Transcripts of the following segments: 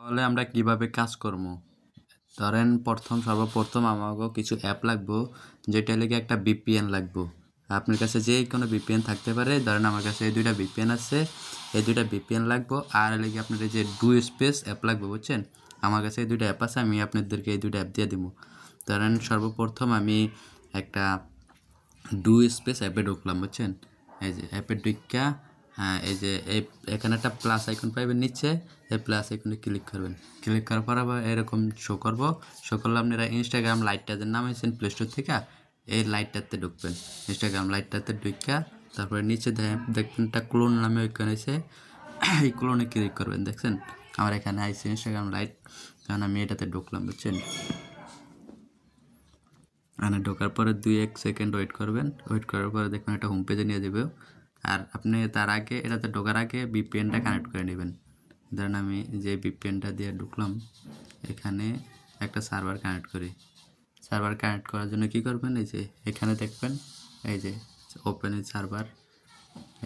তাহলে আমরা কিভাবে কাজ করব? ধরেন সর্বপ্রথম আমাকে কিছু অ্যাপ লাগবো, যেটা লেগে একটা ভিপিএন লাগবো। আপনার কাছে যে কোনো ভিপিএন থাকতে পারে। ধরেন আমার কাছে এই দুইটা ভিপিএন আছে, এই দুইটা ভিপিএন লাগবো। আর লেগে আপনার এই যে ডু স্পেস অ্যাপ লাগবে, বুঝছেন? আমার কাছে এই দুইটা অ্যাপ আছে, আমি আপনাদেরকে এই দুইটা অ্যাপ দিয়ে দিব। ধরেন সর্বপ্রথম আমি একটা ডু স্পেস অ্যাপে ঢুকলাম, বুঝছেন? এই যে অ্যাপে ঢুকা, হ্যাঁ, এই যে এখানে একটা প্লাস আইকন পাইবেন নিচে, এই প্লাস আইকনে ক্লিক করবেন। ক্লিক করার পর আবার এরকম শো করলে আপনারা ইনস্টাগ্রাম লাইটটা যে নামাইছেন প্লে স্টোর থেকে, এই লাইটটাতে ঢুকবেন। ইনস্টাগ্রাম লাইটটাতে ঢুকা তারপরে নিচে দেখবেন একটা ক্লোন নামে ওইখানে এসে এই ক্লোনে ক্লিক করবেন। দেখছেন আমার এখানে আইসে ইনস্টাগ্রাম লাইট, কারণ আমি এটাতে ঢুকলাম, বুঝছেন? এখানে ঢোকার পরে 2-1 সেকেন্ড ওয়েট করবেন। ওয়েট করার পরে দেখবেন একটা হোম পেজে নিয়ে যাবে। আর আপনি তার আগে এটাতে ঢোকার আগে ভিপিএনটা কানেক্ট করে নেবেন। ধরেন আমি যে ভিপিএনটা দিয়ে ঢুকলাম, এখানে একটা সার্ভার কানেক্ট করি। সার্ভার কানেক্ট করার জন্য কি করবেন, এই যে এখানে দেখবেন এই যে ওপেন সার্ভার,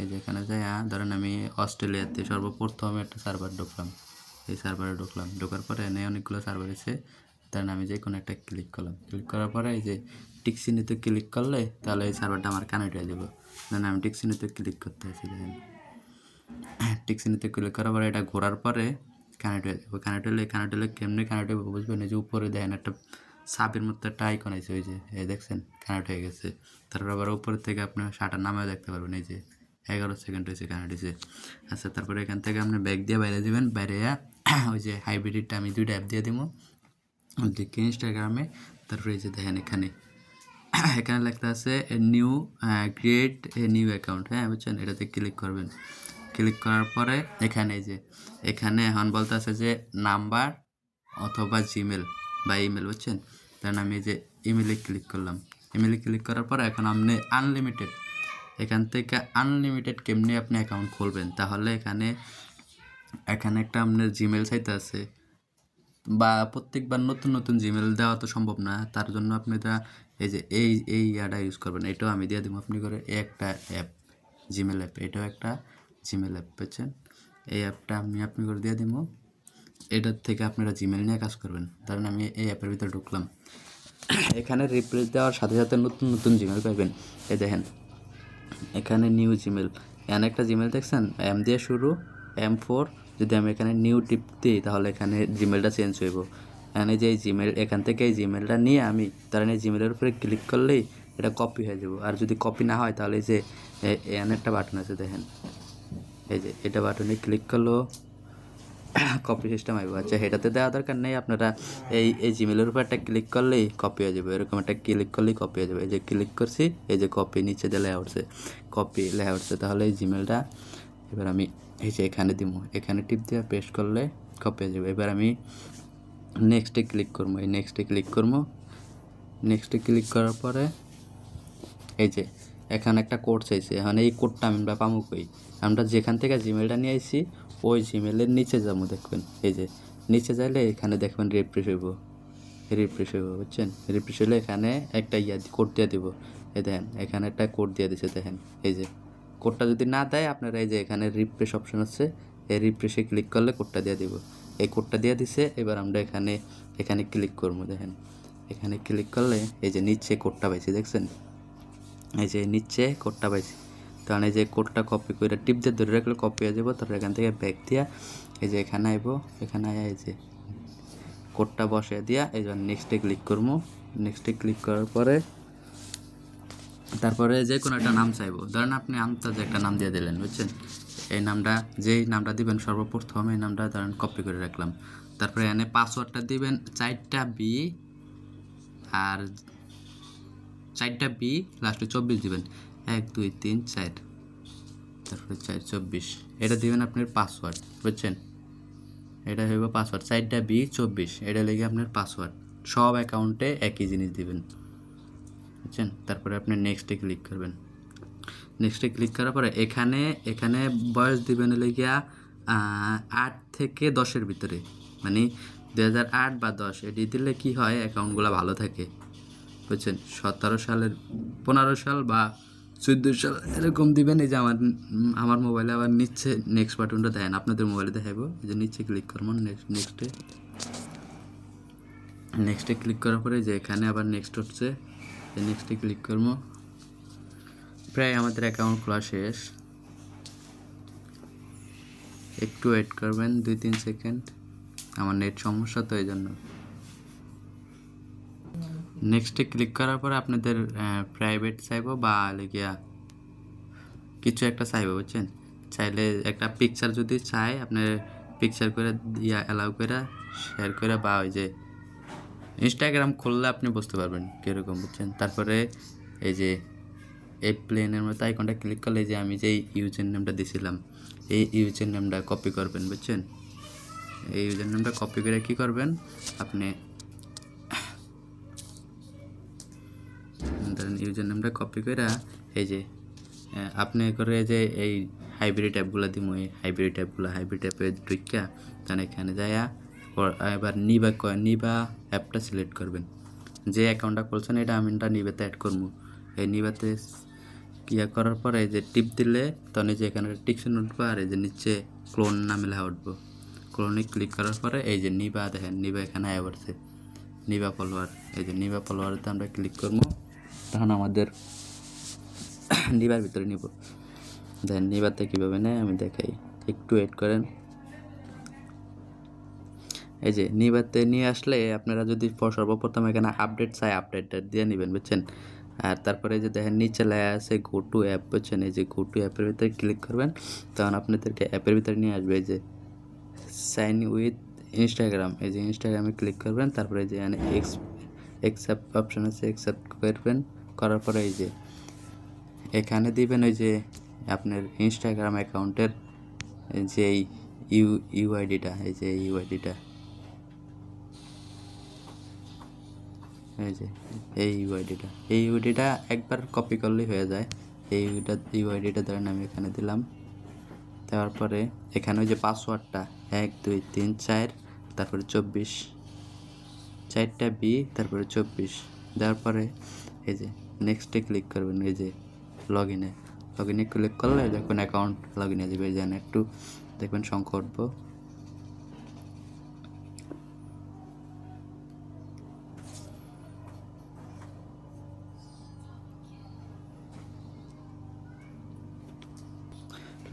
এই যে এখানে যাই। ধরেন আমি অস্ট্রেলিয়াতে সর্বপ্রথম একটা সার্ভার ঢুকলাম, এই সার্ভারে ঢোকার পরে এনে অনেকগুলো সার্ভার এসে, ধরেন আমি যে কোনো একটা ক্লিক করলাম। ক্লিক করার পরে এই যে টিকচিহ্নিতে ক্লিক করলে তাহলে এই সার্ভারটা আমার কানেক্ট হয়ে যাবে। ধরেন আমি টিকচিহ্নিতে ক্লিক করতে আছি, দেখেন টিকচিহ্নিতে ক্লিক করার পরে এটা ঘোরার পরে কানেক্ট হয়ে যাবে। কানেক্ট হলে কেমনি কানেক্ট হবে বুঝবেন? এই যে উপরে দেখেন একটা সাপের মতো একটা আইকন আছে, ওই যে এই দেখছেন কানেক্ট হয়ে গেছে। তারপর আবার উপর থেকে আপনি শাটার নামেও দেখতে পারবেন, এই যে 11 সেকেন্ড হয়েছে কানেক্ট হয়েছে। আচ্ছা, তারপরে এখান থেকে আপনি ব্যাক দিয়ে বাইরে দেবেন। বাইরে ওই যে হাইব্রিডটা আমি দুইটা অ্যাপ দিয়ে দেবো, দেখি ইনস্টাগ্রামে। তারপরে এই যে দেখেন এখানে লেখা আছে new create a new account, হ্যাঁ বুঝছেন? এটাতে ক্লিক করবেন। ক্লিক করার পরে এখানে এই যে এখানে এখন বলতে আছে যে নাম্বার অথবা জিমেল বা ইমেল, বুঝছেন? কারণ আমি এই যে ইমেলে ক্লিক করলাম। ইমেলে ক্লিক করার পর এখন আপনি আনলিমিটেড, এখান থেকে আনলিমিটেড কেমনি আপনি অ্যাকাউন্ট খুলবেন, তাহলে এখানে একটা আপনার জিমেল চাইতে আছে, বা প্রত্যেকবার নতুন নতুন জিমেল দেওয়া তো সম্ভব না। তার জন্য আপনি এই যে এই ইয়াটা ইউজ করবেন। এটাও আমি দিয়ে দেবো আপনি করে, একটা অ্যাপ জিমেল অ্যাপ, এটাও একটা জিমেল অ্যাপ, বুঝছেন? এই অ্যাপটা আমি আপনি করে দিয়ে দিব। এটার থেকে আপনারা জিমেল নিয়ে কাজ করবেন। ধরেন আমি এই অ্যাপের ভিতরে ঢুকলাম, এখানে রিপ্লেস দেওয়ার সাথে সাথে নতুন নতুন জিমেল পাবেন। এই দেখেন এখানে নিউ জিমেল, এখানে একটা জিমেল দেখছেন এম দিয়ে শুরু, M4। যদি আমি এখানে নিউ টিপ দিই তাহলে এখানে জিমেলটা চেঞ্জ হইব। এখানে যে জিমেল, এখান থেকে এই জিমেলটা নিয়ে আমি তার এই জিমেলের উপরে ক্লিক করলেই এটা কপি হয়ে যাব। আর যদি কপি না হয় তাহলে এই যে এখানে একটা বাটন আছে, দেখেন এই যে এটা বাটনে ক্লিক করলো কপি সিস্টেম আসবে। আচ্ছা, এটাতে দেওয়া দরকার নেই, আপনারা এই জিমেলের উপর একটা ক্লিক করলেই কপি হয়ে যাবে। এরকম একটা ক্লিক করলেই কপি হয়ে যাবে। এই যে ক্লিক করছি, এই যে কপি নিচে দিয়ে লেখা উঠছে, কপি লেখা উঠছে। তাহলে এই জিমেলটা এবার আমি এই যে এখানে দিব, এখানে টিপ দিয়ে পেস্ট করলে কপি হয়ে যাবে। এবার আমি নেক্সটে ক্লিক করবো, এই নেক্সটে ক্লিক করবো। নেক্সটে ক্লিক করার পরে এই যে এখানে একটা কোড চাইছে। এখন এই কোডটা আমরা পাবো কই? আমরা যেখান থেকে জিমেলটা নিয়ে আসছি ওই জিমেলের নিচে যাবো, দেখবেন এই যে নিচে যাইলে এখানে দেখবেন রিফ্রেশ হইব, বুঝছেন? রিফ্রেশ হলে এখানে একটা কোড দিয়ে দিব। এই দেখেন এখানে একটা কোড দিয়ে দিছে, দেখেন এই যে কোডটা যদি না দেয় আপনারা এই যে এখানে রিফ্রেশ অপশন আছে, এই রিফ্রেশে ক্লিক করলে কোডটা দিয়ে দিব। এই কোডটা দিয়ে দিছে। এবার আমরা এখানে ক্লিক করবো, দেখেন এখানে ক্লিক করলে এই যে নিচে কোডটা পাইছি, দেখছেন? এই যে নিচে কোডটা পাইছি। কারণ এই যে কোডটা কপি করে টিপ দিয়ে ধরে রাখলে কপি হয়ে যাবো। তারপর এখান থেকে ব্যাক দিয়া এই যে এখানে আইব, এখানে এই যে কোডটা বসে দিয়া এই যে নেক্সটে ক্লিক করবো। নেক্সটে ক্লিক করার পরে তারপরে যে কোনো একটা নাম চাইবো। ধরেন আপনি আমতাজ একটা নাম দিয়ে দিলেন, বুঝছেন? এই নামটা যেই নামটা দিবেন সর্বপ্রথম এই নামটা ধরেন কপি করে রাখলাম। তারপরে এখানে পাসওয়ার্ডটা দিবেন 4টা বি আর 4টা বি লাস্টে 24 দিবেন, 1 2 3 4, তারপরে 4 24 এটা দিবেন আপনার পাসওয়ার্ড, বুঝছেন? এটা হইব পাসওয়ার্ড 4টা বি 24, এটা লেগে আপনার পাসওয়ার্ড। সব অ্যাকাউন্টে একই জিনিস দিবেন, বুঝছেন? তারপরে আপনি নেক্সটে ক্লিক করবেন। নেক্সটে ক্লিক করার পরে এখানে বয়স দিবেন লেগিয়া 8 থেকে 10-এর ভিতরে, মানে 2008 বা 10 এটি দিলে কি হয় অ্যাকাউন্টগুলো ভালো থাকে, বুঝছেন? 17 সালের 15 সাল বা 14 সাল এরকম দিবেন। এই যে আমার মোবাইলে আবার নিচে নেক্সট বাটনটা দেখেন, আপনাদের মোবাইলে দেখাবো। এই যে নিচে ক্লিক করবো, নেক্সটে ক্লিক করার পরে যে এখানে আবার নেক্সট হচ্ছে, নেক্সটে ক্লিক করবো। প্রায় আমাদের অ্যাকাউন্ট খোলা শেষ, একটু ওয়েট করবেন 2-3 সেকেন্ড, আমার নেট সমস্যা তো এই জন্য। নেক্সটে ক্লিক করার পরে আপনাদের প্রাইভেট চাইবো বা লিখিয়া কিছু একটা চাইবো, বুঝছেন। চাইলে একটা পিকচার যদি চাই আপনার পিকচার করে অ্যালাউ করে শেয়ার করে, বা ওই যে ইনস্টাগ্রাম খুললে আপনি বুঝতে পারবেন কীরকম, বুঝছেন। তারপরে এই যে এই প্লেনের মতো আইকনটা ক্লিক করলে যে আমি যে ইউজার নেমটা দিয়েছিলাম এই ইউজার নেমটা কপি করবেন, বুঝছেন। এই ইউজার নেমটা কপি করে কী করবেন আপনি, ধরেন ইউজার নেমটা কপি করে এই যে আপনি করে যে এই হাইব্রিড অ্যাপগুলো দিব, এই হাইব্রিড অ্যাপে ঢুকিয়া তখন এখানে যাইয়া এবার নিবা অ্যাপটা সিলেক্ট করবেন। যে অ্যাকাউন্টটা খুলছেন এটা আমি নিবাতে অ্যাড করবো। এই নিবাতে ইয়া করার পরে এই যে টিপ দিলে তখন এই যে এখানে টিকশন উঠবো, আর এই যে নিচে ক্লোন নামে লেখা উঠবো। ক্লোনে ক্লিক করার পরে এই যে নিবা দেখেন, নিবা এখানে আয়া পড়ছে, নিবা ফলোয়ার। এই যে নিবা ফলোয়ারতে আমরা ক্লিক করবো, তখন আমাদের নিবার ভিতরে নিব। দেখেন নিবাতে কীভাবে নেয় আমি দেখাই, একটু ওয়েট করেন। এই যে নিবাতে নিয়ে আসলে আপনারা যদি সর্বপ্রথম এখানে আপডেট চাই আপডেটটা দিয়ে নেবেন, বুঝছেন। আর তারপরে যে দেখেন নিচে লেখা আছে গো টু অ্যাপ, বুঝছেন। এই যে গো টু অ্যাপের ভিতরে ক্লিক করবেন, তখন আপনাদেরকে অ্যাপের ভিতরে নিয়ে আসবে। এই যে সাইন উইথ ইনস্টাগ্রাম, এই যে ইনস্টাগ্রামে ক্লিক করবেন। তারপরে যে এখানে অ্যাকসেপ্ট অপশান আছে, অ্যাকসেপ্ট করবেন। করার পরে এই যে এখানে দিবেন ওই যে আপনার ইনস্টাগ্রাম অ্যাকাউন্টের যে ইউআইডিটা, এই যে ইউআইডিটা, এই যে এই ইউআইডিটা একবার কপি করলেই হয়ে যায়। এই ইউআইডিটা ধরেন আমি এখানে দিলাম, দেওয়ার পরে এখানে ওই যে পাসওয়ার্ডটা 1 2 3 4 তারপরে 24 4টা বি তারপরে 24 দেওয়ার পরে এই যে নেক্সটে ক্লিক করবেন। এই যে লগ ইনে ক্লিক করলে দেখবেন অ্যাকাউন্ট লগ ইনে যাবে। এই যে একটু দেখবেন সংখ্যা উঠবো,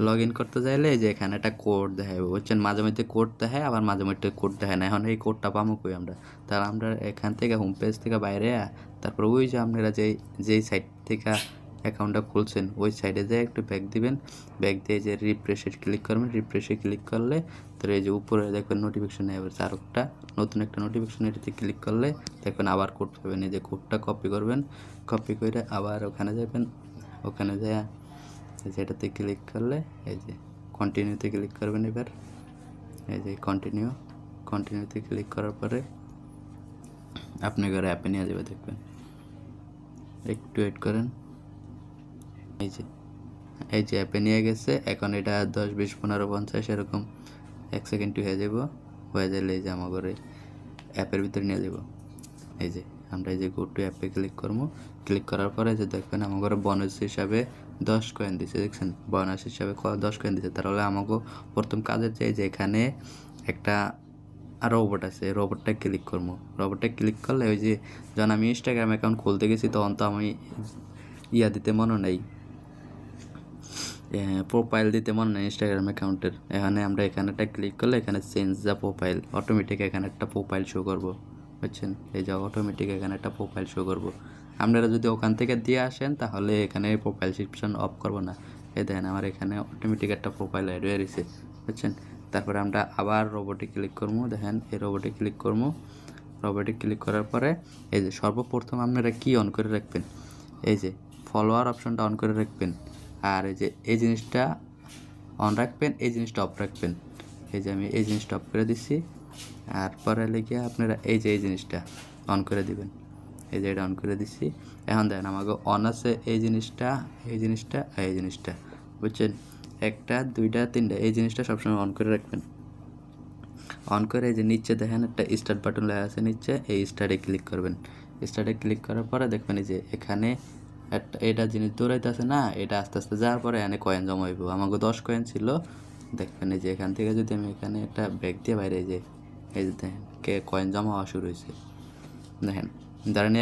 লগ ইন করতে চাইলে যে এখানে একটা কোড দেখাবে, বুঝছেন। মাঝে মধ্যে কোড দেখায়, আবার মাঝে মধ্যে কোড দেখায় না। এখন এই কোডটা পাবো কই আমরা, তাহলে আমরা এখান থেকে হোম পেজ থেকে বাইরে তারপর ওই যে আপনারা যেই সাইট থেকে অ্যাকাউন্টটা খুলছেন ওই সাইডে যেয়ে একটু ব্যাক দিবেন। ব্যাক দিয়ে যে রিফ্রেশে ক্লিক করবেন, রিফ্রেশে ক্লিক করলে তো এই যে উপরে দেখবেন নোটিফিকেশন এবার আর একটা নতুন একটা নোটিফিকেশন, এটাতে ক্লিক করলে দেখবেন আবার কোড পাবেন। এই যে কোডটা কপি করবেন, কপি করে আবার ওখানে যাবেন, ওখানে যায় যেটাতে ক্লিক করলে এই যে কন্টিনিউতে ক্লিক করবেন। এবার এই যে কন্টিনিউতে ক্লিক করার পরে আপনি ঘরে অ্যাপে নিয়ে যাবে, দেখবেন। একটু ওয়েট করেন, এই যে অ্যাপে নিয়ে গেছে। এখন এটা 10 20 15 50 এরকম 1 সেকেন্ড হয়ে যাব। হয়ে গেলে এই যে আমার ঘরে অ্যাপের ভিতরে নিয়ে যাব। এই যে আমরা এই যে গো টু অ্যাপে ক্লিক করবো। ক্লিক করার পরে যে দেখবেন আমার ঘরে বোনাস হিসাবে 10 কয়েন দিচ্ছে, দেখছেন। বোনাস হিসাবে 10 কয়েন দিচ্ছে। তাহলে আমাকে প্রথম কাজের চাই যে এখানে একটা রোবট আছে, রোবটটা ক্লিক করবো। রোবটটা ক্লিক করলে ওই যে যখন আমি ইনস্টাগ্রাম অ্যাকাউন্ট খুলতে গেছি তখন তো আমি দিতে মনে নেই, প্রোফাইল দিতে মনে নেই ইনস্টাগ্রাম অ্যাকাউন্টের। এখানে আমরা এখানেটা ক্লিক করলে এখানে চেঞ্জ দ্য প্রোফাইল, অটোমেটিক এখানে একটা প্রোফাইল শো করবো, বুঝছেন। এই যে অটোমেটিক এখানে একটা প্রোফাইল শো করবো। আপনারা যদি ওখান থেকে দিয়ে আসেন তাহলে এখানে প্রোফাইল সিলেকশন অফ করবো না। এই দেখেন আমার এখানে অটোমেটিক একটা প্রোফাইল অ্যাড হয়ে রয়েছে, বুঝছেন। তারপরে আমরা আবার রোবটে ক্লিক করবো। দেখেন এই রোবটে ক্লিক করবো। রোবটে ক্লিক করার পরে এই যে সর্বপ্রথম আপনারা কি অন করে রাখবেন, এই যে ফলোয়ার অপশনটা অন করে রাখবেন। আর এই যে এই জিনিসটা অন রাখবেন, এই জিনিসটা অফ রাখবেন। এই যে আমি এই জিনিসটা অফ করে দিচ্ছি। আর পরে লেগে আপনারা এই যে এই জিনিসটা অন করে দিবেন। এই যে এটা অন করে দিচ্ছি। এখন দেখেন আমাকে অন আছে এই জিনিসটা, বুঝছেন। 1 2 3 এই জিনিসটা সবসময় অন করে রাখবেন। অন করে এই যে নিচে দেখেন একটা স্টার্ট বাটন লেখা আছে নিচে, এই স্টার্টে ক্লিক করবেন। স্টার্টে ক্লিক করার পরে দেখবেন এই যে এখানে এটা জিনিস দৌড়াইতেছে না, এটা আস্তে আস্তে যাওয়ার পরে এখানে কয়েন জমা হইব। আমাকে 10 কয়েন ছিল, দেখবেন এই যে এখান থেকে যদি আমি এখানে একটা ব্যাগ দিয়ে বাইরে এই যে দেখেন কয়েন জমা হওয়া শুরু হয়েছে। দেখেন ধরেন